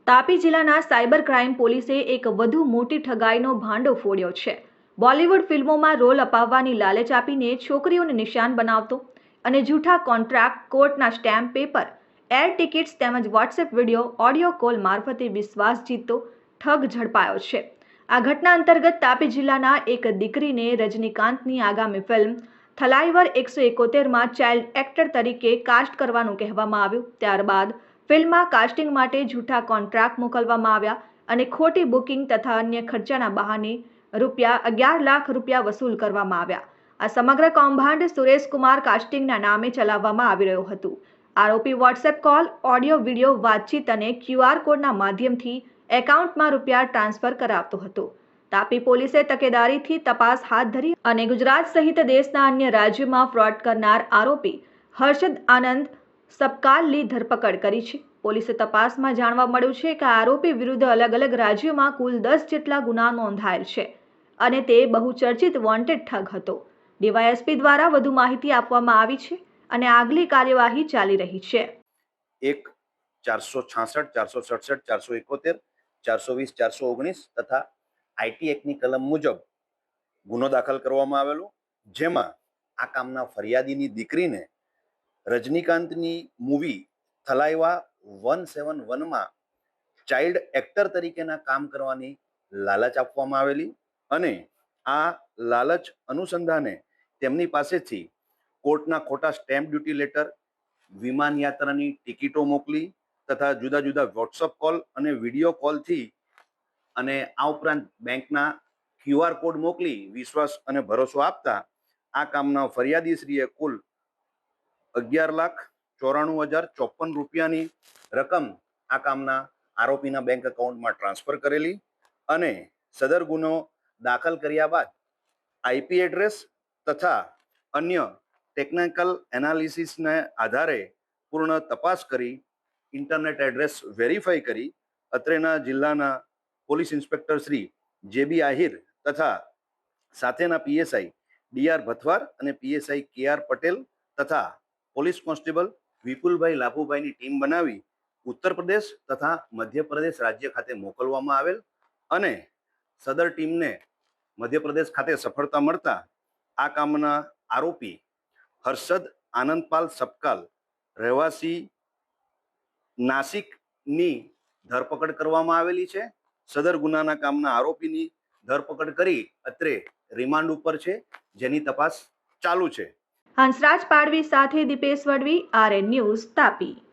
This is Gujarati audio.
તાપી જિલ્લાના સાયબર ક્રાઇમ પોલીસે એક વધુ મોટી ઠગાઈનો ભાંડો ફોડ્યો છે. બોલિવૂડ ફિલ્મોમાં રોલ અપાવવાની લાલચ આપીને છોકરીઓને નિશાન બનાવતો અને જૂઠા કોન્ટ્રાક્ટ, કોર્ટના સ્ટેમ્પ પેપર, એર ટિકિટ્સ તેમજ વોટ્સએપ વિડીયો, ઓડિયો કોલ મારફતે વિશ્વાસ જીતતો ઠગ ઝડપાયો છે. આ ઘટના અંતર્ગત તાપી જિલ્લાના એક દીકરીને રજનીકાંતની આગામી ફિલ્મ થલાઈવર 171માં ચાઇલ્ડ એક્ટર તરીકે કાસ્ટ કરવાનું કહેવામાં આવ્યું. ત્યારબાદ ફિલ્મમાં કાસ્ટિંગ માટે જૂઠા કોન્ટ્રાક્ટ મોકલવામાં આવ્યા અને ખોટી બુકિંગ તથા અન્ય ખર્ચાના બહાને ₹11 લાખ વસૂલ કરવામાં આવ્યા. આ સમગ્ર કૌભાંડ સુરેશકુમાર કાસ્ટિંગના નામે ચલાવવામાં આવી રહ્યું હતું. આરોપી વોટ્સએપ કોલ, ઓડિયો વિડીયો વાતચીત અને QR કોડના માધ્યમથી એકાઉન્ટમાં રૂપિયા ટ્રાન્સફર કરાવતો હતો. તાપી પોલીસે તકેદારીથી તપાસ હાથ ધરી અને ગુજરાત સહિત દેશના અન્ય રાજ્યોમાં ફ્રોડ કરનાર આરોપી હર્ષદ આનંદ સપકાલની ધરપકડ કરી છે. પોલીસે તપાસમાં જાણવા મળ્યું છે કે આરોપી વિરુદ્ધ અલગ અલગ રાજ્યોમાં કુલ 10 જેટલા ગુના નોંધાયેલ છે અને તે બહુચર્ચિત વોન્ટેડ ઠગ હતો. ડીવાયએસપી દ્વારા વધુ માહિતી આપવામાં આવી છે અને આગલી કાર્યવાહી ચાલી રહી છે. 466, 467, 471, 420, 419 તથા આઈટી એક્ટની કલમ મુજબ ગુનો દાખલ કરવામાં આવેલો, જેમાં આ કામના ફરિયાદીની દીકરીને રજનીકાંતની મૂવી થલાઈવા 171માં ચાઇલ્ડ એક્ટર તરીકેના કામ કરવાની લાલચ આપવામાં આવેલી અને આ લાલચ અનુસંધાને તેમની પાસેથી કોર્ટના ખોટા સ્ટેમ્પ ડ્યુટી લેટર, વિમાન યાત્રાની ટિકિટો મોકલી તથા જુદા જુદા વોટ્સઅપ કોલ અને વિડીયો કોલથી અને આ ઉપરાંત બેંકના QR કોડ મોકલી વિશ્વાસ અને ભરોસો આપતા આ કામના ફરિયાદીશ્રીએ કુલ ₹11,94,054ની રકમ આ કામના આરોપીના બેંક એકાઉન્ટમાં ટ્રાન્સફર કરેલી અને સદર ગુનો દાખલ કર્યા બાદ IP એડ્રેસ તથા અન્ય ટેકનિકલ એનાલિસિસને આધારે પૂર્ણ તપાસ કરી ઇન્ટરનેટ એડ્રેસ વેરીફાઈ કરી અત્રેના જિલ્લાના police inspector Shri JB Ahir તથા સાથેના PSI DR ભથવાર અને PSI KR પટેલ તથા પોલીસ કોન્સ્ટેબલ વિપુલભાઈ લાભુભાઈની ટીમ બનાવી ઉત્તર પ્રદેશ તથા મધ્યપ્રદેશ રાજ્ય ખાતે મોકલવામાં આવેલ અને સદર ટીમને મધ્યપ્રદેશ ખાતે સફળતા મળતા આ કામના આરોપી હર્ષદ આનંદપાલ સપકાલ રહેવાસી નાસિકની ધરપકડ કરવામાં આવેલી છે. સદર ગુનાના કામના આરોપીની ધરપકડ કરી અત્રે રિમાન્ડ ઉપર છે, જેની તપાસ ચાલુ છે. હંસરાજ પાડવી સાથે દીપેશ વડવી, RN ન્યૂઝ, તાપી.